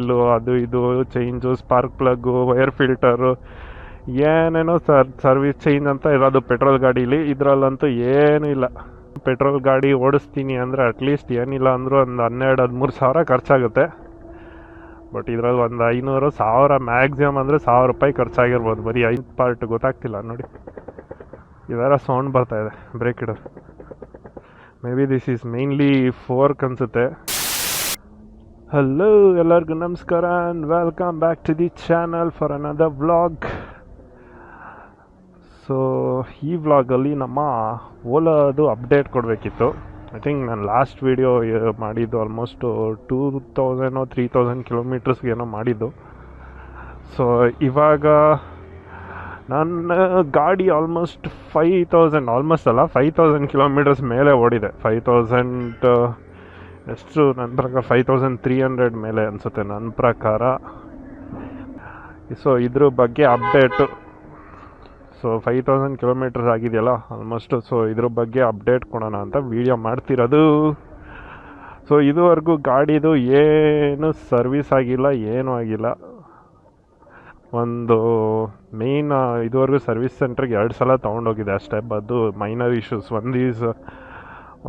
Oil ಅದು ಇದು change, spark plug, wire filter, ಏನೇನೋ ಸರ್ವಿಸ್ ಚೇಂಜ್ ಅಂತ ಇರೋದು ಪೆಟ್ರೋಲ್ ಗಾಡೀಲಿ. ಇದರಲ್ಲಂತೂ ಏನೂ ಇಲ್ಲ. ಪೆಟ್ರೋಲ್ ಗಾಡಿ ಓಡಿಸ್ತೀನಿ ಅಂದರೆ ಅಟ್ಲೀಸ್ಟ್ ಏನಿಲ್ಲ ಅಂದರೂ ಒಂದು 12-13 ಸಾವಿರ ಖರ್ಚಾಗುತ್ತೆ. ಬಟ್ ಇದರಲ್ಲಿ ಒಂದು 500-1000 ಮ್ಯಾಕ್ಸಿಮಮ್ ಅಂದರೆ 1000 ರೂಪಾಯಿ ಖರ್ಚಾಗಿರ್ಬೋದು. ಬರೀ 5 ಪಾರ್ಟ್ ಗೊತ್ತಾಗ್ತಿಲ್ಲ ನೋಡಿ. ಇದರ ಸೌಂಡ್ ಬರ್ತಾ ಇದೆ ಬ್ರೇಕ್ ಇಡೋದು. May be this is mainly fork ಅನಿಸುತ್ತೆ. ಹಲೋ, ಎಲ್ಲರಿಗೂ ನಮಸ್ಕಾರ and welcome back to the channel for another vlog. So ಈ ವ್ಲಾಗಲ್ಲಿ ನಮ್ಮ ಓಲಾದು ಅಪ್ಡೇಟ್ ಕೊಡಬೇಕಿತ್ತು. ಐ ಥಿಂಕ್ ನಾನು ಲಾಸ್ಟ್ ವೀಡಿಯೋ ಮಾಡಿದ್ದು ಆಲ್ಮೋಸ್ಟು 2000-3000 ಕಿಲೋಮೀಟರ್ಸ್ಗೇನೋ ಮಾಡಿದ್ದು. ಸೊ ಇವಾಗ ನನ್ನ ಗಾಡಿ ಆಲ್ಮೋಸ್ಟ್ 5000 ಕಿಲೋಮೀಟರ್ಸ್ ಮೇಲೆ ಓಡಿದೆ. 5000 ಎಷ್ಟು ನನ್ನ ಪ್ರಕಾರ 5300 ಮೇಲೆ ಅನಿಸುತ್ತೆ ನನ್ನ ಪ್ರಕಾರ. ಸೊ ಇದ್ರ ಬಗ್ಗೆ ಅಪ್ಡೇಟು. ಸೊ 5000 ಕಿಲೋಮೀಟರ್ಸ್ ಆಗಿದೆಯಲ್ಲ ಆಲ್ಮೋಸ್ಟು. ಸೊ ಇದ್ರ ಬಗ್ಗೆ ಅಪ್ಡೇಟ್ ಕೊಡೋಣ ಅಂತ ವೀಡಿಯೋ ಮಾಡ್ತಿರೋದು. ಸೊ ಇದುವರೆಗೂ ಗಾಡಿದು ಏನು ಸರ್ವಿಸ್ ಆಗಿಲ್ಲ, ಏನೂ ಆಗಿಲ್ಲ. ಒಂದು ಮೇಯ್ನ್ ಇದುವರೆಗೂ ಸರ್ವಿಸ್ ಸೆಂಟ್ರಿಗೆ 2 ಸಲ ತೊಗೊಂಡೋಗಿದೆ ಅಷ್ಟೇ. ಅದು ಮೈನರ್ ಇಶ್ಯೂಸ್.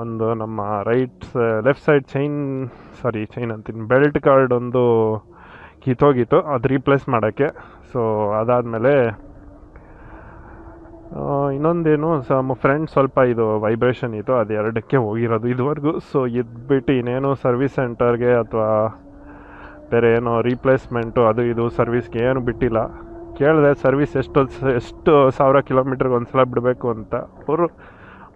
ಒಂದು ನಮ್ಮ ಲೆಫ್ಟ್ ಸೈಡ್ ಚೈನ್ ಅಂತೀನಿ, ಬೆಲ್ಟ್ ಕಾರ್ಡ್ ಒಂದು ಕಿತ್ತೋಗಿತ್ತು, ಅದು ರೀಪ್ಲೇಸ್ ಮಾಡೋಕ್ಕೆ. ಸೊ ಅದಾದಮೇಲೆ ಇನ್ನೊಂದೇನು ಫ್ರೆಂಡ್ ಸ್ವಲ್ಪ ಇದು ವೈಬ್ರೇಷನ್ ಇತ್ತು, ಅದು 2ಕ್ಕೆ ಹೋಗಿರೋದು ಇದುವರೆಗೂ. ಸೊ ಇದ್ಬಿಟ್ಟು ಇನ್ನೇನು ಸರ್ವಿಸ್ ಸೆಂಟರ್ಗೆ ಅಥವಾ ಬೇರೆ ಏನೋ ರೀಪ್ಲೇಸ್ಮೆಂಟು ಅದು ಇದು ಸರ್ವಿಸ್ಗೆ ಏನು ಬಿಟ್ಟಿಲ್ಲ. ಕೇಳಿದೆ ಸರ್ವಿಸ್ ಎಷ್ಟು 1000 ಕಿಲೋಮೀಟ್ರಿಗೆ ಒಂದು ಸಲ ಬಿಡಬೇಕು ಅಂತ. ಅವರು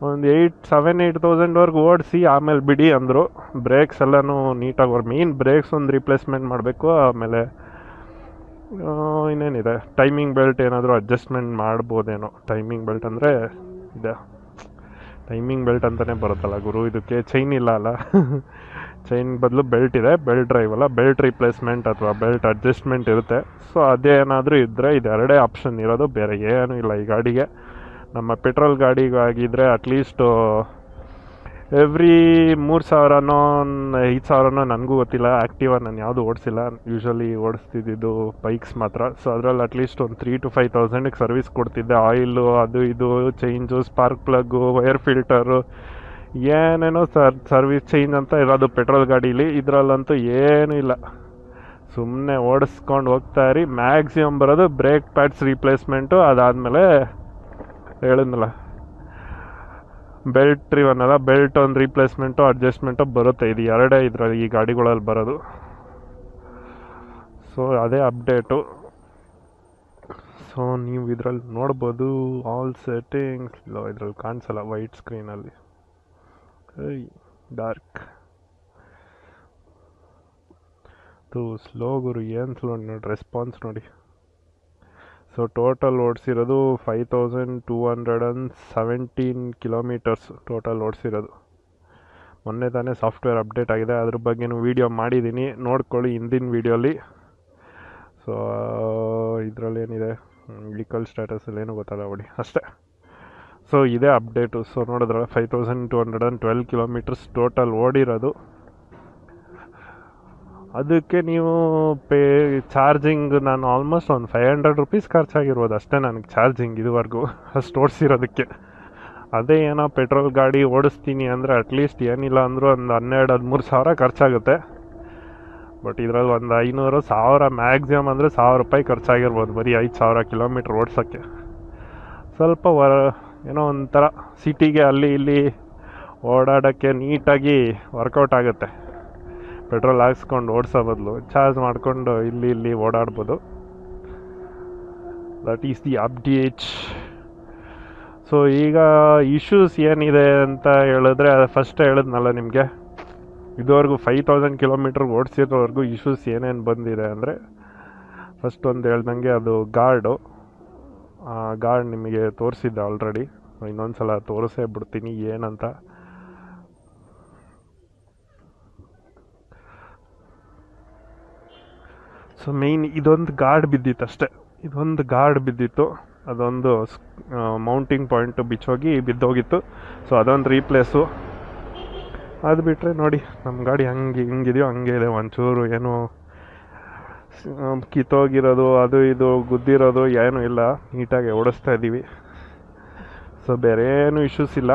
ಒಂದು 7,000-8,000ವರೆಗೂ ಓಡಿಸಿ ಆಮೇಲೆ ಬಿಡಿ ಅಂದರು. ಬ್ರೇಕ್ಸ್ ಎಲ್ಲನೂ ನೀಟಾಗಿ ಮೇನ್ ಬ್ರೇಕ್ಸ್ ಒಂದು ರೀಪ್ಲೇಸ್ಮೆಂಟ್ ಮಾಡಬೇಕು. ಆಮೇಲೆ ಇನ್ನೇನಿದೆ, ಟೈಮಿಂಗ್ ಬೆಲ್ಟ್ ಏನಾದರೂ ಅಡ್ಜಸ್ಟ್ಮೆಂಟ್ ಮಾಡ್ಬೋದೇನೋ. ಟೈಮಿಂಗ್ ಬೆಲ್ಟ್ ಅಂದರೆ ಇದೆ, ಟೈಮಿಂಗ್ ಬೆಲ್ಟ್ ಅಂತಲೇ ಬರುತ್ತಲ್ಲ ಗುರು, ಇದಕ್ಕೆ ಚೈನ್ ಇಲ್ಲ ಅಲ್ಲ. ಚೈನ್ ಬದಲು ಬೆಲ್ಟ್ ಇದೆ, ಬೆಲ್ಟ್ ಡ್ರೈವ್ ಅಲ್ಲ, ಬೆಲ್ಟ್ ರೀಪ್ಲೇಸ್ಮೆಂಟ್ ಅಥವಾ ಬೆಲ್ಟ್ ಅಡ್ಜಸ್ಟ್ಮೆಂಟ್ ಇರುತ್ತೆ. ಸೊ ಅದೇನಾದರೂ ಇದ್ದರೆ ಇದು 2 ಆಪ್ಷನ್ ಇರೋದು, ಬೇರೆ ಏನೂ ಇಲ್ಲ ಈ ಗಾಡಿಗೆ. ನಮ್ಮ ಪೆಟ್ರೋಲ್ ಗಾಡಿಗಾಗಿದ್ದರೆ ಅಟ್ಲೀಸ್ಟು ಎವ್ರಿ 3000ನೋ 5000ನೋ, ನನಗೂ ಗೊತ್ತಿಲ್ಲ. ಆ್ಯಕ್ಟಿವಾ ನಾನು ಯಾವುದು ಓಡಿಸಿಲ್ಲ, ಯೂಶ್ವಲಿ ಓಡಿಸ್ತಿದ್ದು ಬೈಕ್ಸ್ ಮಾತ್ರ. ಸೊ ಅದರಲ್ಲಿ ಅಟ್ಲೀಸ್ಟ್ ಒಂದು 3,000-5,000ಗೆ ಸರ್ವಿಸ್ ಕೊಡ್ತಿದ್ದೆ. ಆಯಿಲು ಅದು ಇದು change, spark plug, wire filter, ಏನೇನೋ ಸರ್ವಿಸ್ ಚೇಂಜ್ ಅಂತ ಇರೋದು ಪೆಟ್ರೋಲ್ ಗಾಡೀಲಿ. ಇದರಲ್ಲಂತೂ ಏನೂ ಇಲ್ಲ. ಸುಮ್ಮನೆ ಓಡಿಸ್ಕೊಂಡು ಹೋಗ್ತಾಯಿರಿ. ಮ್ಯಾಕ್ಸಿಮಮ್ ಬರೋದು ಬ್ರೇಕ್ ಪ್ಯಾಡ್ಸ್ ರೀಪ್ಲೇಸ್ಮೆಂಟು, ಅದಾದಮೇಲೆ ಹೇಳಿದ್ನಲ್ಲ ಬೆಲ್ಟ್ ಒಂದು ರೀಪ್ಲೇಸ್ಮೆಂಟು ಅಡ್ಜಸ್ಟ್ಮೆಂಟು ಬರುತ್ತೆ. ಇದು 2 ಇದರಲ್ಲಿ ಈ ಗಾಡಿಗಳಲ್ಲಿ ಬರೋದು. ಸೊ ಅದೇ ಅಪ್ಡೇಟು. ಸೊ ನೀವು ಇದರಲ್ಲಿ ನೋಡ್ಬೋದು ಆಲ್ ಸೆಟ್ಟಿಂಗ್ಸ್. ಇದರಲ್ಲಿ ಕಾಣಿಸಲ್ಲ ವೈಟ್ ಸ್ಕ್ರೀನಲ್ಲಿ, ಡಾರ್ಕ್ ಸ್ಲೋ ಗುರು, ಏನು ಸ್ಲೋ ನೋಡಿ, ರೆಸ್ಪಾನ್ಸ್ ನೋಡಿ. ಸೊ ಟೋಟಲ್ ಓಡಿಸಿರೋದು 5217 ಕಿಲೋಮೀಟರ್ಸ್ ಟೋಟಲ್ ಓಡಿಸಿರೋದು. ಮೊನ್ನೆ ತಾನೇ ಸಾಫ್ಟ್ವೇರ್ ಅಪ್ಡೇಟ್ ಆಗಿದೆ, ಅದ್ರ ಬಗ್ಗೆನೂ ವೀಡಿಯೋ ಮಾಡಿದ್ದೀನಿ, ನೋಡ್ಕೊಳ್ಳಿ ಹಿಂದಿನ ವೀಡಿಯೋಲಿ. ಸೊ ಇದರಲ್ಲಿ ಏನಿದೆ, ವೆಹಿಕಲ್ ಸ್ಟೇಟಸಲ್ಲಿ ಏನೂ ಗೊತ್ತಲ್ಲ ಬಿಡಿ, ಅಷ್ಟೇ. ಸೊ ಇದೇ ಅಪ್ಡೇಟು. ಸೊ ನೋಡಿದ್ರೆ 5212 ಕಿಲೋಮೀಟರ್ಸ್ ಟೋಟಲ್ ಓಡಿರೋದು. ಅದಕ್ಕೆ ನೀವು ಚಾರ್ಜಿಂಗ್ ನಾನು ಆಲ್ಮೋಸ್ಟ್ ಒಂದು 500 ರೂಪೀಸ್ ಖರ್ಚಾಗಿರ್ಬೋದು ಅಷ್ಟೇ ನನಗೆ ಚಾರ್ಜಿಂಗ್ ಇದುವರೆಗೂ, ಅಷ್ಟು ಓಡಿಸಿರೋದಕ್ಕೆ. ಅದೇ ಏನೋ ಪೆಟ್ರೋಲ್ ಗಾಡಿ ಓಡಿಸ್ತೀನಿ ಅಂದರೆ ಅಟ್ಲೀಸ್ಟ್ ಏನಿಲ್ಲ ಅಂದರೂ ಒಂದು 12-13 ಸಾವಿರ ಖರ್ಚಾಗುತ್ತೆ. ಬಟ್ ಇದರಲ್ಲಿ ಒಂದು 500-1000 ಮ್ಯಾಕ್ಸಿಮಮ್ ಅಂದರೆ 1000 ರೂಪಾಯಿ ಖರ್ಚಾಗಿರ್ಬೋದು ಬರೀ 5000 ಕಿಲೋಮೀಟ್ರ್ ಓಡಿಸೋಕ್ಕೆ. ಸ್ವಲ್ಪ ಏನೋ ಒಂಥರ ಸಿಟಿಗೆ ಅಲ್ಲಿ ಇಲ್ಲಿ ಓಡಾಡೋಕ್ಕೆ ನೀಟಾಗಿ ವರ್ಕೌಟ್ ಆಗುತ್ತೆ. ಪೆಟ್ರೋಲ್ ಹಾಕ್ಸ್ಕೊಂಡು ಓಡಿಸೋ ಬದಲು ಚಾರ್ಜ್ ಮಾಡಿಕೊಂಡು ಇಲ್ಲಿ ಓಡಾಡ್ಬೋದು. That is the update. So ಈಗ ಇಶ್ಯೂಸ್ ಏನಿದೆ ಅಂತ ಹೇಳಿದ್ರೆ, ಫಸ್ಟ್ ಹೇಳಿದ್ನಲ್ಲ ನಿಮಗೆ, ಇದುವರೆಗೂ 5000 ಕಿಲೋಮೀಟ್ರ್ ಓಡಿಸಿರೋವರೆಗೂ ಇಶ್ಯೂಸ್ ಏನೇನು ಬಂದಿದೆ ಅಂದರೆ, ಫಸ್ಟ್ ಒಂದು ಹೇಳ್ದಂಗೆ ಅದು ಗಾರ್ಡು ನಿಮಗೆ ತೋರಿಸಿದ್ದೆ ಆಲ್ರೆಡಿ. ಇನ್ನೊಂದು ಸಲ ತೋರಿಸೇ ಬಿಡ್ತೀನಿ ಏನಂತ. ಸೊ ಮೇಯ್ನ್ ಇದೊಂದು ಗಾರ್ಡ್ ಬಿದ್ದಿತ್ತು ಅಷ್ಟೇ, ಅದೊಂದು ಮೌಂಟಿಂಗ್ ಪಾಯಿಂಟು ಬಿಚ್ಚೋಗಿ ಬಿದ್ದೋಗಿತ್ತು. ಸೊ ಅದೊಂದು ರೀಪ್ಲೇಸು. ಅದು ಬಿಟ್ಟರೆ ನೋಡಿ ನಮ್ಮ ಗಾಡಿ ಹಿಂಗಿದೆಯೋ ಹಂಗೆ ಇದೆ. ಒಂಚೂರು ಏನು ಕಿತ್ತೋಗಿರೋದು ಅದು ಇದು ಗುದ್ದಿರೋದು ಏನೂ ಇಲ್ಲ, ನೀಟಾಗಿ ಓಡಿಸ್ತಾ ಇದ್ದೀವಿ. ಸೊ ಬೇರೆ ಏನೂ ಇಶ್ಯೂಸ್ ಇಲ್ಲ,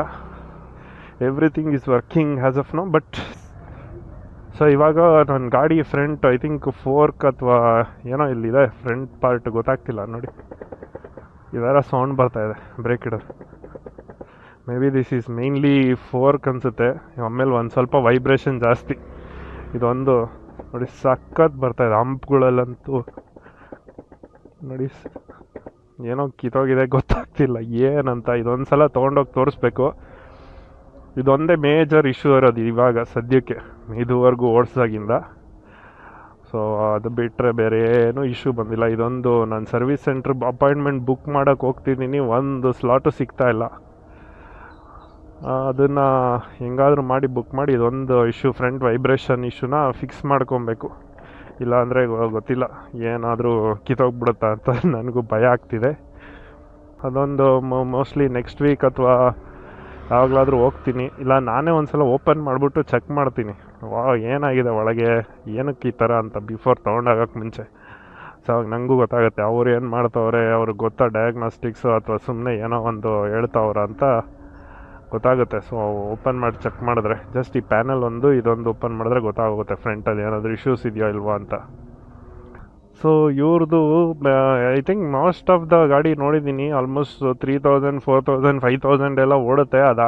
everything is working as of now. But so ಇವಾಗ ನನ್ನ ಗಾಡಿ ಫ್ರಂಟ್ ಐ ಥಿಂಕ್ ಫೋರ್ಕ್ ಅಥವಾ ಏನೋ ಇಲ್ಲಿದೆ ಫ್ರಂಟ್ ಪಾರ್ಟ್, ಗೊತ್ತಾಗ್ತಿಲ್ಲ ನೋಡಿ, ಇದರ ಸೌಂಡ್ ಬರ್ತಾಯಿದೆ ಬ್ರೇಕ್ ಇಡೋದು. May be this is mainly fork ಅನಿಸುತ್ತೆ. ಆಮೇಲೆ ಒಂದು ಸ್ವಲ್ಪ ವೈಬ್ರೇಷನ್ ಜಾಸ್ತಿ. ಇದೊಂದು ನೋಡಿ ಸಖತ್ ಬರ್ತಾಯಿದೆ ಹಂಪ್ಗಳಲ್ಲಂತೂ ನೋಡಿ, ಏನೋ ಕಿತ್ತೋಗಿದೆ ಗೊತ್ತಾಗ್ತಿಲ್ಲ ಏನಂತ. ಇದೊಂದು ಸಲ ತೊಗೊಂಡೋಗಿ ತೋರಿಸ್ಬೇಕು. ಇದೊಂದೇ ಮೇಜರ್ ಇಶ್ಯೂ ಇರೋದು ಇವಾಗ ಸದ್ಯಕ್ಕೆ, ಇದುವರೆಗೂ ಓಡಿಸ್ದಾಗಿಂದ. ಸೊ ಅದು ಬಿಟ್ಟರೆ ಬೇರೆ ಏನೂ ಇಶ್ಯೂ ಬಂದಿಲ್ಲ. ಇದೊಂದು ನಾನು ಸರ್ವಿಸ್ ಸೆಂಟ್ರ್ ಅಪಾಯಿಂಟ್ಮೆಂಟ್ ಬುಕ್ ಮಾಡೋಕ್ಕೆ ಹೋಗ್ತಿದ್ದೀನಿ, ಒಂದು ಸ್ಲಾಟು ಸಿಗ್ತಾಯಿಲ್ಲ. ಅದನ್ನು ಹೆಂಗಾದರೂ ಮಾಡಿ ಬುಕ್ ಮಾಡಿ ಇದೊಂದು ಇಶ್ಯೂ, ಫ್ರಂಟ್ ವೈಬ್ರೇಷನ್ ಇಶ್ಯೂನ ಫಿಕ್ಸ್ ಮಾಡ್ಕೊಬೇಕು. ಇಲ್ಲಾಂದರೆ ಗೊತ್ತಿಲ್ಲ ಏನಾದರೂ ಕಿತ್ತೋಗ್ಬಿಡುತ್ತಾ ಅಂತ ನನಗೂ ಭಯ ಆಗ್ತಿದೆ. ಅದೊಂದು ಮೋಸ್ಟ್ಲಿ ನೆಕ್ಸ್ಟ್ ವೀಕ್ ಅಥವಾ ಯಾವಾಗಲಾದರೂ ಹೋಗ್ತೀನಿ, ಇಲ್ಲ ನಾನೇ ಒಂದು ಸಲ ಓಪನ್ ಮಾಡಿಬಿಟ್ಟು ಚೆಕ್ ಮಾಡ್ತೀನಿ, ಏನಾಗಿದೆ ಒಳಗೆ, ಏನಕ್ಕೆ ಈ ಥರ ಅಂತ, ಬಿಫೋರ್ ತೊಗೊಂಡಾಗಕ್ಕೆ ಮುಂಚೆ. ಸೊ ಅವಾಗ ನನಗೂ ಗೊತ್ತಾಗುತ್ತೆ ಅವ್ರು ಏನು ಮಾಡ್ತವ್ರೆ, ಅವ್ರಿಗೆ ಗೊತ್ತಾ ಡಯಾಗ್ನಾಸ್ಟಿಕ್ಸು ಅಥವಾ ಸುಮ್ಮನೆ ಏನೋ ಒಂದು ಹೇಳ್ತಾವ್ರ ಅಂತ ಗೊತ್ತಾಗುತ್ತೆ. ಸೊ ಓಪನ್ ಮಾಡಿ ಚೆಕ್ ಮಾಡಿದ್ರೆ, ಜಸ್ಟ್ ಈ ಪ್ಯಾನಲ್ ಇದೊಂದು ಓಪನ್ ಮಾಡಿದ್ರೆ ಗೊತ್ತಾಗುತ್ತೆ ಫ್ರಂಟಲ್ಲಿ ಏನಾದರೂ ಇಶ್ಯೂಸ್ ಇದೆಯೋ ಇಲ್ವೋ ಅಂತ. ಸೊ ಇವ್ರದ್ದು I think most of the ಗಾಡಿ ನೋಡಿದ್ದೀನಿ ಆಲ್ಮೋಸ್ಟ್ 3000, 4000, 5000 ಎಲ್ಲ ಓಡುತ್ತೆ. ಅದು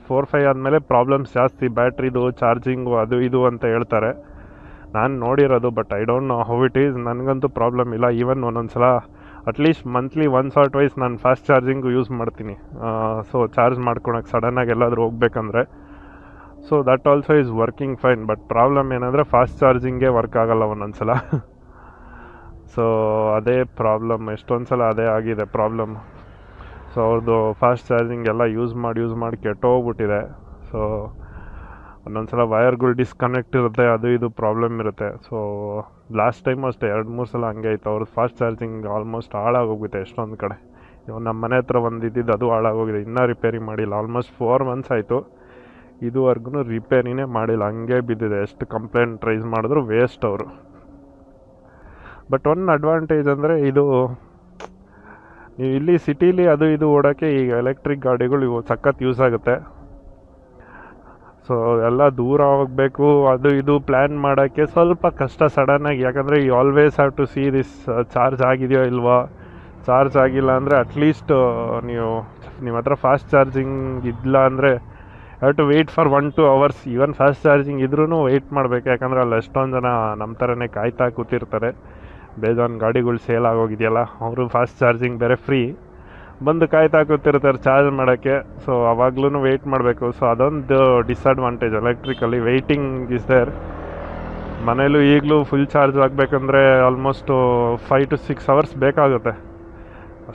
4-5 ಆದಮೇಲೆ ಪ್ರಾಬ್ಲಮ್ಸ್ ಜಾಸ್ತಿ, ಬ್ಯಾಟ್ರಿದು ಚಾರ್ಜಿಂಗು ಅದು ಇದು ಅಂತ ಹೇಳ್ತಾರೆ. ನಾನು ನೋಡಿರೋದು, but I don't know how it is. ನನಗಂತೂ ಪ್ರಾಬ್ಲಮ್ ಇಲ್ಲ. ಈವನ್ ಒಂದೊಂದು ಸಲ at least monthly once or twice ನಾನು ಫಾಸ್ಟ್ ಚಾರ್ಜಿಂಗು ಯೂಸ್ ಮಾಡ್ತೀನಿ. ಸೊ ಚಾರ್ಜ್ ಮಾಡ್ಕೊಳಕ್ಕೆ ಸಡನ್ನಾಗಿ ಎಲ್ಲಾದರೂ ಹೋಗ್ಬೇಕಂದ್ರೆ. So that also is working fine. But problem ಏನಂದರೆ ಫಾಸ್ಟ್ ಚಾರ್ಜಿಂಗೇ ವರ್ಕ್ ಆಗಲ್ಲ ಒಂದೊಂದು ಸಲ. ಸೊ ಅದೇ ಪ್ರಾಬ್ಲಮ್, ಎಷ್ಟೊಂದು ಸಲ ಅದೇ ಆಗಿದೆ ಪ್ರಾಬ್ಲಮ್. ಸೊ ಅವ್ರದ್ದು ಫಾಸ್ಟ್ ಚಾರ್ಜಿಂಗ್ ಎಲ್ಲ ಯೂಸ್ ಮಾಡಿ ಕೆಟ್ಟೋಗ್ಬಿಟ್ಟಿದೆ. ಸೊ ಒಂದೊಂದು ಸಲ ವೈರ್ಗಳು ಡಿಸ್ಕನೆಕ್ಟ್ ಇರುತ್ತೆ, ಅದು ಇದು ಪ್ರಾಬ್ಲಮ್ ಇರುತ್ತೆ. ಸೊ ಲಾಸ್ಟ್ ಟೈಮ್ ಅಷ್ಟೇ 2-3 ಸಲ ಹಂಗೆ ಆಯಿತು. ಅವ್ರದ್ದು ಫಾಸ್ಟ್ ಚಾರ್ಜಿಂಗ್ ಆಲ್ಮೋಸ್ಟ್ ಹಾಳಾಗೋಗುತ್ತೆ ಎಷ್ಟೊಂದು ಕಡೆ. ಇವಾಗ ನಮ್ಮ ಮನೆ ಹತ್ರ ಇದ್ದಿದ್ದು ಅದು ಹಾಳಾಗೋಗಿದೆ, ಇನ್ನೂ ರಿಪೇರಿ ಮಾಡಿಲ್ಲ. ಆಲ್ಮೋಸ್ಟ್ 4 months ಆಯಿತು, ಇದುವರೆಗೂ ರಿಪೇರಿನೇ ಮಾಡಿಲ್ಲ, ಹಂಗೆ ಬಿದ್ದಿದೆ. ಎಷ್ಟು ಕಂಪ್ಲೇಂಟ್ ರೈಸ್ ಮಾಡಿದ್ರು ವೇಸ್ಟ್ ಅವರು. ಬಟ್ ಒಂದು ಅಡ್ವಾಂಟೇಜ್ ಅಂದರೆ ಇದು, ನೀವು ಇಲ್ಲಿ ಸಿಟೀಲಿ ಅದು ಇದು ಓಡೋಕ್ಕೆ ಈಗ ಎಲೆಕ್ಟ್ರಿಕ್ ಗಾಡಿಗಳು ಇವು ಸಖತ್ ಯೂಸ್ ಆಗುತ್ತೆ. ಸೊ ಎಲ್ಲ ದೂರ ಹೋಗಬೇಕು, ಅದು ಇದು ಪ್ಲ್ಯಾನ್ ಮಾಡೋಕ್ಕೆ ಸ್ವಲ್ಪ ಕಷ್ಟ ಸಡನ್ನಾಗಿ. ಯಾಕಂದರೆ you always have to see this charge ಆಗಿದೆಯೋ ಇಲ್ವಾ. ಚಾರ್ಜ್ ಆಗಿಲ್ಲ ಅಂದರೆ ಅಟ್ಲೀಸ್ಟ್ ನಿಮ್ಮ ಹತ್ರ ಫಾಸ್ಟ್ ಚಾರ್ಜಿಂಗ್ ಇಲ್ಲ ಅಂದರೆ have to wait for 1-2 hours. Even fast charging ಇದ್ರೂ ವೆಯ್ಟ್ ಮಾಡಬೇಕು. ಯಾಕಂದರೆ ಅಲ್ಲಿ ಎಷ್ಟೊಂದು ಜನ ನಮ್ಮ ಥರನೇ ಕಾಯ್ತಾ ಕೂತಿರ್ತಾರೆ. ಬೇಜಾನ್ ಗಾಡಿಗಳು ಸೇಲ್ ಆಗೋಗಿದೆಯಲ್ಲ, ಅವರು ಫಾಸ್ಟ್ ಚಾರ್ಜಿಂಗ್ ಬೇರೆ ಫ್ರೀ ಬಂದು ಕಾಯ್ತಾ ಕೂತಿರ್ತಾರೆ ಚಾರ್ಜ್ ಮಾಡೋಕ್ಕೆ. ಸೊ ಅವಾಗ್ಲೂ ವೆಯ್ಟ್ ಮಾಡಬೇಕು. ಸೊ ಅದೊಂದು disadvantage electrically, waiting is there. ಮನೇಲೂ ಈಗಲೂ ಫುಲ್ ಚಾರ್ಜ್ ಆಗಬೇಕಂದ್ರೆ ಆಲ್ಮೋಸ್ಟು 5 to 6 hours ಬೇಕಾಗುತ್ತೆ.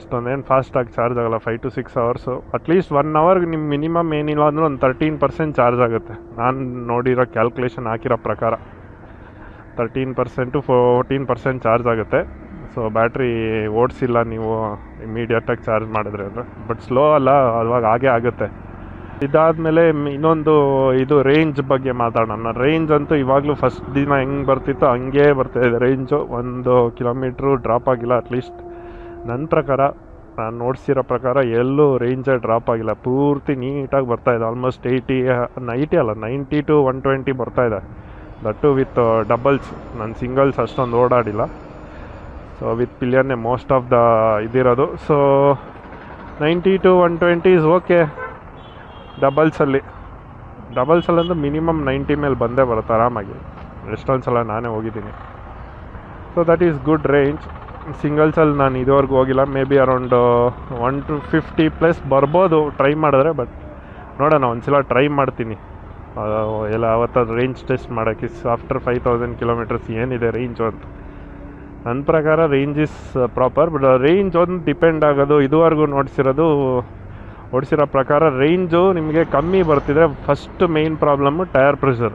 ಅಷ್ಟೊಂದೇನು ಫಾಸ್ಟಾಗಿ ಚಾರ್ಜ್ ಆಗೋಲ್ಲ, 5 to 6 hours. ಅಟ್ಲೀಸ್ಟ್ 1 hour ನಿಮ್ಮ ಮಿನಿಮಮ್ ಏನಿಲ್ಲ ಅಂದರೂ ಒಂದು 13% ಚಾರ್ಜ್ ಆಗುತ್ತೆ. ನಾನು ನೋಡಿರೋ ಕ್ಯಾಲ್ಕುಲೇಷನ್ ಹಾಕಿರೋ ಪ್ರಕಾರ 13% to 14% ಚಾರ್ಜ್ ಆಗುತ್ತೆ. ಸೊ ಬ್ಯಾಟ್ರಿ ಓಡಿಸಿಲ್ಲ ನೀವು ಇಮಿಡಿಯೇಟಾಗಿ ಚಾರ್ಜ್ ಮಾಡಿದ್ರೆ ಅಂದರೆ. ಬಟ್ ಸ್ಲೋ ಅಲ್ಲ, ಅವಾಗ ಹಾಗೇ ಆಗುತ್ತೆ. ಇದಾದಮೇಲೆ ಇನ್ನೊಂದು ಇದು ರೇಂಜ್ ಬಗ್ಗೆ ಮಾತಾಡೋಣ. ರೇಂಜ್ ಅಂತೂ ಇವಾಗಲೂ ಫಸ್ಟ್ ದಿನ ಹೆಂಗೆ ಬರ್ತಿತ್ತೋ ಹಂಗೇ ಬರ್ತಾಯಿದೆ ರೇಂಜು. 1 kilometer ಡ್ರಾಪ್ ಆಗಿಲ್ಲ. ಅಟ್ಲೀಸ್ಟ್ ನನ್ನ ಪ್ರಕಾರ, ನಾನು ನೋಡ್ಸಿರೋ ಪ್ರಕಾರ ಎಲ್ಲೂ ರೇಂಜೇ ಡ್ರಾಪ್ ಆಗಿಲ್ಲ. ಪೂರ್ತಿ ನೀಟಾಗಿ ಬರ್ತಾಯಿದೆ. ಆಲ್ಮೋಸ್ಟ್ 90 to 120 ಬರ್ತಾಯಿದೆ. That with doubles. ನಾನು ಸಿಂಗಲ್ಸ್ ಅಷ್ಟೊಂದು ಓಡಾಡಿಲ್ಲ. ಸೊ ವಿತ್ ಪಿಲಿಯನ್ನೇ ಮೋಸ್ಟ್ ಆಫ್ ದ ಇದಿರೋದು. So 90 to 120 is okay. ಡಬಲ್ಸಲ್ಲಂದು ಮಿನಿಮಮ್ 90 ಮೇಲೆ ಬಂದೇ ಬರುತ್ತೆ ಆರಾಮಾಗಿ. ಎಷ್ಟೊಂದು ಸಲ ನಾನೇ ಹೋಗಿದ್ದೀನಿ. So that is good range. ಸಿಂಗಲ್ಸಲ್ಲಿ ನಾನು ಇದುವರೆಗೂ ಹೋಗಿಲ್ಲ. ಮೇ ಬಿ ಅರೌಂಡ್ 150+ ಬರ್ಬೋದು ಟ್ರೈ ಮಾಡಿದ್ರೆ. ಬಟ್ ನೋಡೋಣ, ಒಂದು ಸಲ ಟ್ರೈ ಮಾಡ್ತೀನಿ ಎಲ್ಲ ಅವತ್ತಾದ್ರು ರೇಂಜ್ ಟೆಸ್ಟ್ ಮಾಡೋಕ್ಕೆ. ಆಫ್ಟರ್ 5000 kilometers ಏನಿದೆ ರೇಂಜು ಅಂತ. ನನ್ನ ಪ್ರಕಾರ range is proper. But range ಒಂದು ಡಿಪೆಂಡ್ ಆಗೋದು. ಇದುವರೆಗೂ ಓಡಿಸಿರೋ ಪ್ರಕಾರ ರೇಂಜು ನಿಮಗೆ ಕಮ್ಮಿ ಬರ್ತಿದ್ರೆ first main problem tyre pressure.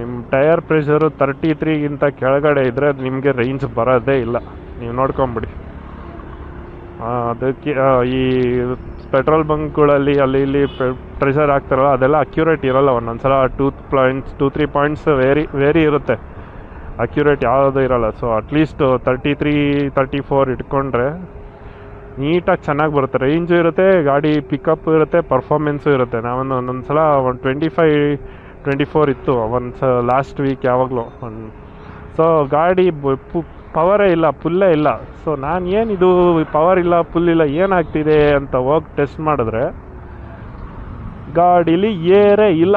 ನಿಮ್ಮ ಟೈರ್ ಪ್ರೆಷರು 33ಗಿಂತ ಕೆಳಗಡೆ ಇದ್ದರೆ ನಿಮಗೆ ರೇಂಜ್ ಬರೋದೇ ಇಲ್ಲ. ನೀವು ನೋಡ್ಕೊಂಬಿಡಿ. ಅದಕ್ಕೆ ಈ ಪೆಟ್ರೋಲ್ ಬಂಕ್ಗಳಲ್ಲಿ ಅಲ್ಲಿ ಇಲ್ಲಿ ಪ್ರೆಷರ್ ಹಾಕ್ತಾರಲ್ಲ, ಅದೆಲ್ಲ ಅಕ್ಯುರೇಟ್ ಇರೋಲ್ಲ. ಒಂದೊಂದು ಸಲ 2-3 points ವೇರಿ ಇರುತ್ತೆ. ಅಕ್ಯುರೇಟ್ ಯಾವುದೂ ಇರೋಲ್ಲ. ಸೊ ಅಟ್ಲೀಸ್ಟ್ 33-34 ಇಟ್ಕೊಂಡ್ರೆ ನೀಟಾಗಿ ಚೆನ್ನಾಗಿ ಬರುತ್ತೆ. ರೇಂಜು ಇರುತ್ತೆ, ಗಾಡಿ ಪಿಕಪ್ ಇರುತ್ತೆ, ಪರ್ಫಾರ್ಮೆನ್ಸು ಇರುತ್ತೆ. ಒಂದೊಂದು ಸಲ 25-24 ಇತ್ತು ಲಾಸ್ಟ್ ವೀಕ್ ಯಾವಾಗಲೂ. ಸೊ ಗಾಡಿ ಪವರೇ ಇಲ್ಲ, ಫುಲ್ಲೇ ಇಲ್ಲ. ಸೊ ನಾನು ಏನಿದು ಪವರ್ ಇಲ್ಲ, ಫುಲ್ ಇಲ್ಲ, ಏನಾಗ್ತಿದೆ ಅಂತ ಹೋಗಿ ಟೆಸ್ಟ್ ಮಾಡಿದ್ರೆ ಗಾಡೀಲಿ ಏರೇ ಇಲ್ಲ.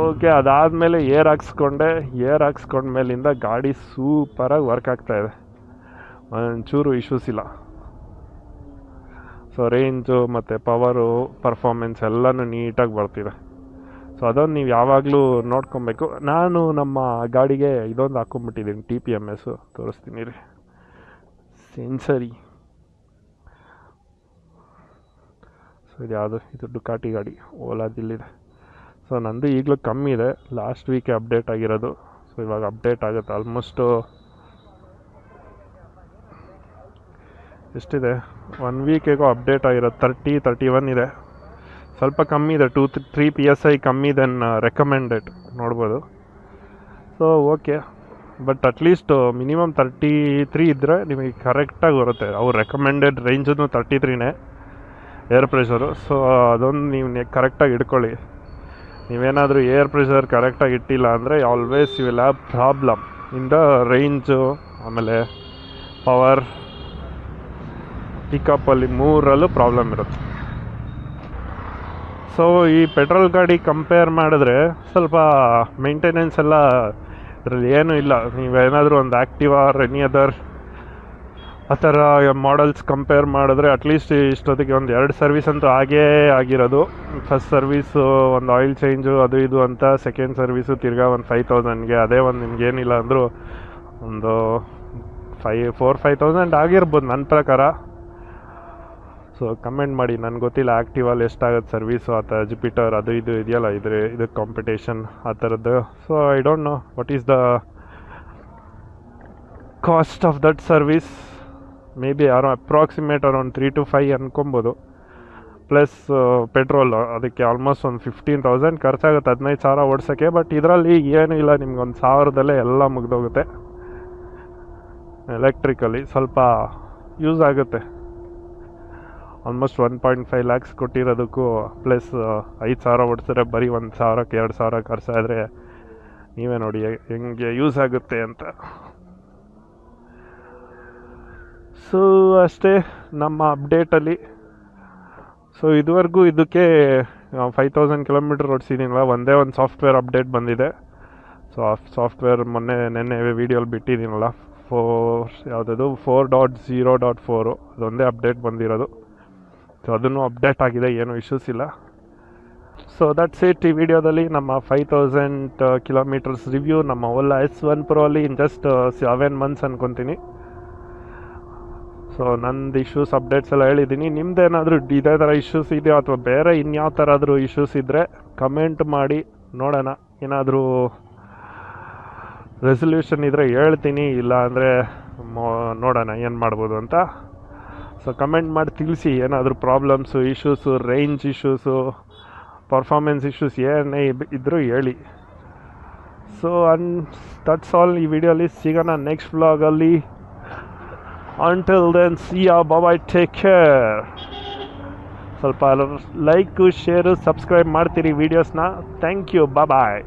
ಓಕೆ, ಅದಾದಮೇಲೆ ಏರ್ ಹಾಕ್ಸ್ಕೊಂಡ್ಮೇಲಿಂದ ಗಾಡಿ ಸೂಪರಾಗಿ ವರ್ಕ್ ಆಗ್ತಾಯಿದೆ, ಒಂಚೂರು ಇಶ್ಯೂಸ್ ಇಲ್ಲ. ಸೊ ರೇಂಜು ಮತ್ತು ಪವರು, ಪರ್ಫಾರ್ಮೆನ್ಸ್ ಎಲ್ಲನೂ ನೀಟಾಗಿ ಬರ್ತಿದೆ. ಸೊ ಅದೊಂದು ನೀವು ಯಾವಾಗಲೂ ನೋಡ್ಕೊಬೇಕು. ನಾನು ನಮ್ಮ ಗಾಡಿಗೆ ಇದೊಂದು ಹಾಕ್ಕೊಂಬಿಟ್ಟಿದ್ದೀನಿ, TPMS ತೋರಿಸ್ತೀನಿ ರೀ, ಸೆನ್ಸರಿ. ಸೊ ಇದು ಯಾವುದು, ಇದು ಡುಕಾಟಿ ಗಾಡಿ, ಓಲಾದಿಲ್ಲಿದೆ. ಸೊ ನಂದು ಈಗಲೂ ಕಮ್ಮಿ ಇದೆ, ಲಾಸ್ಟ್ ವೀಕೆ ಅಪ್ಡೇಟ್ ಆಗಿರೋದು. ಸೊ ಇವಾಗ ಅಪ್ಡೇಟ್ ಆಗುತ್ತೆ, ಆಲ್ಮೋಸ್ಟು ಎಷ್ಟಿದೆ, 1 ವೀಕಿಗೂ ಅಪ್ಡೇಟ್ ಆಗಿರೋದು 30-31 ಇದೆ. ಸ್ವಲ್ಪ ಕಮ್ಮಿ ಇದೆ, 2-3 PSI ಕಮ್ಮಿ ದೆನ್ ರೆಕಮೆಂಡೆಡ್ ನೋಡ್ಬೋದು. So okay, but at least minimum 33 ಇದ್ದರೆ ನಿಮಗೆ ಕರೆಕ್ಟಾಗಿ ಬರುತ್ತೆ. ಅವ್ರು ರೆಕಮೆಂಡೆಡ್ ರೇಂಜೂ 33ನೇ ಏರ್ ಪ್ರೆಷರು. ಸೊ ಅದೊಂದು ನೀವು ಕರೆಕ್ಟಾಗಿ ಇಟ್ಕೊಳ್ಳಿ. ನೀವೇನಾದರೂ ಏರ್ ಪ್ರೆಷರ್ ಕರೆಕ್ಟಾಗಿ ಇಟ್ಟಿಲ್ಲ ಅಂದರೆ always you will have problem in the range, ಆಮೇಲೆ ಪವರ್, ಪಿಕಪ್ಪಲ್ಲಿ ಮೂರಲ್ಲೂ ಪ್ರಾಬ್ಲಮ್ ಇರುತ್ತೆ. ಸೊ ಈ ಪೆಟ್ರೋಲ್ ಗಾಡಿ ಕಂಪೇರ್ ಮಾಡಿದ್ರೆ ಸ್ವಲ್ಪ ಮೇಂಟೆನೆನ್ಸ್ ಎಲ್ಲ ಇದರಲ್ಲಿ ಏನೂ ಇಲ್ಲ. ನೀವೇನಾದರೂ ಒಂದು ಆ್ಯಕ್ಟಿವಾ ಆರ್ ಎನಿ ಅದರ್ ಆ ಥರ ಮಾಡಲ್ಸ್ ಕಂಪೇರ್ ಮಾಡಿದ್ರೆ ಅಟ್ಲೀಸ್ಟ್ ಇಷ್ಟೊತ್ತಿಗೆ ಒಂದು 2 ಸರ್ವಿಸ್ ಅಂತೂ ಆಗೇ ಆಗಿರೋದು. ಫಸ್ಟ್ ಸರ್ವೀಸು ಒಂದು ಆಯಿಲ್ ಚೇಂಜು ಅದು ಇದು ಅಂತ, ಸೆಕೆಂಡ್ ಸರ್ವೀಸು ತಿರ್ಗಾ ಒಂದು 5000ಗೆ. ಅದೇ ಒಂದು ನಿಮ್ಗೇನಿಲ್ಲ ಅಂದರೂ ಒಂದು 4-5,000 ಆಗಿರ್ಬೋದು ನನ್ನ ಪ್ರಕಾರ. ಸೊ ಕಮೆಂಟ್ ಮಾಡಿ, ನನಗೆ ಗೊತ್ತಿಲ್ಲ ಆ್ಯಕ್ಟಿವಲ್ಲಿ ಎಷ್ಟಾಗುತ್ತೆ ಸರ್ವೀಸು, ಆ ಥರ ಜುಪಿಟರ್ ಅದು ಇದು ಇದೆಯಲ್ಲ, ಇದು ಕಾಂಪಿಟೇಷನ್ ಆ ಥರದ್ದು. So I don't know what is the cost of that service. May be approximate around 3-5 ಅನ್ಕೊಬೋದು. ಪ್ಲಸ್ ಪೆಟ್ರೋಲು ಅದಕ್ಕೆ ಆಲ್ಮೋಸ್ಟ್ ಒಂದು 15,000 ಖರ್ಚಾಗುತ್ತೆ 15,000 ಓಡಿಸೋಕ್ಕೆ. ಬಟ್ ಇದರಲ್ಲಿ ಏನೂ ಇಲ್ಲ, ನಿಮ್ಗೆ 1,000ದಲ್ಲೇ ಎಲ್ಲ ಮುಗಿದೋಗುತ್ತೆ. ಎಲೆಕ್ಟ್ರಿಕಲ್ಲಿ ಸ್ವಲ್ಪ ಯೂಸ್ ಆಗುತ್ತೆ. ಆಲ್ಮೋಸ್ಟ್ 1.5 lakhs ಕೊಟ್ಟಿರೋದಕ್ಕೂ ಪ್ಲಸ್ 5,000 ಓಡಿಸಿದ್ರೆ ಬರೀ 1,000-2,000 ಖರ್ಚಾದರೆ ನೀವೇ ನೋಡಿ ಹೆಂಗೆ ಯೂಸ್ ಆಗುತ್ತೆ ಅಂತ. ಸೊ ಅಷ್ಟೇ ನಮ್ಮ ಅಪ್ಡೇಟಲ್ಲಿ. ಸೊ ಇದುವರೆಗೂ ಇದಕ್ಕೆ 5,000 ಕಿಲೋಮೀಟರ್ ಓಡಿಸಿದ್ದೀನಲ್ಲ, ಒಂದೇ ಒಂದು ಸಾಫ್ಟ್ವೇರ್ ಅಪ್ಡೇಟ್ ಬಂದಿದೆ. ಸೊ ಆ ಸಾಫ್ಟ್ವೇರ್ ನೆನ್ನೆ ವೀಡಿಯೋಲಿ ಬಿಟ್ಟಿದ್ದೀನಲ್ಲ, ಯಾವುದದು 4.0.4 ಅದೊಂದೇ ಅಪ್ಡೇಟ್ ಬಂದಿರೋದು. ಸೊ ಅದನ್ನು ಅಪ್ಡೇಟ್ ಆಗಿದೆ, ಏನೂ ಇಶ್ಯೂಸ್ ಇಲ್ಲ. So that's it. ಈ ವಿಡಿಯೋದಲ್ಲಿ ನಮ್ಮ 5,000 ಕಿಲೋಮೀಟರ್ಸ್ ರಿವ್ಯೂ ನಮ್ಮ ಓಲಾ S1 Pro ಅಲ್ಲಿ ಇನ್ ಜಸ್ಟ್ 7 months ಅನ್ಕೊತೀನಿ. ಸೊ ನಂದು ಇಶ್ಯೂಸ್ ಅಪ್ಡೇಟ್ಸ್ ಎಲ್ಲ ಹೇಳಿದ್ದೀನಿ. ನಿಮ್ದೇನಾದರೂ ಇದೇ ಥರ ಇಶ್ಯೂಸ್ ಇದೆಯೋ ಅಥವಾ ಬೇರೆ ಇನ್ಯಾವ ಥರ ಆದರೂ ಇಶ್ಯೂಸ್ ಇದ್ದರೆ ಕಮೆಂಟ್ ಮಾಡಿ ನೋಡೋಣ. ಏನಾದರೂ ರೆಸಲ್ಯೂಷನ್ ಇದ್ದರೆ ಹೇಳ್ತೀನಿ, ಇಲ್ಲ ಅಂದರೆ ನೋಡೋಣ ಏನು ಮಾಡ್ಬೋದು ಅಂತ. ಸೊ ಕಮೆಂಟ್ ಮಾಡಿ ತಿಳಿಸಿ, ಏನಾದರೂ problems, issues, range issues, performance issues ಏನೇ ಇದ್ದರೂ ಹೇಳಿ. So that's all. ಈ ವಿಡಿಯೋಲಿ ಸಿಗೋಣ ನೆಕ್ಸ್ಟ್ ವ್ಲಾಗಲ್ಲಿ. Until then, see ya, bye-bye, take care. ಸ್ವಲ್ಪ ಲೈಕು, ಶೇರು, ಸಬ್ಸ್ಕ್ರೈಬ್ ಮಾಡ್ತೀರಿ ವೀಡಿಯೋಸ್ನ. Thank you, bye.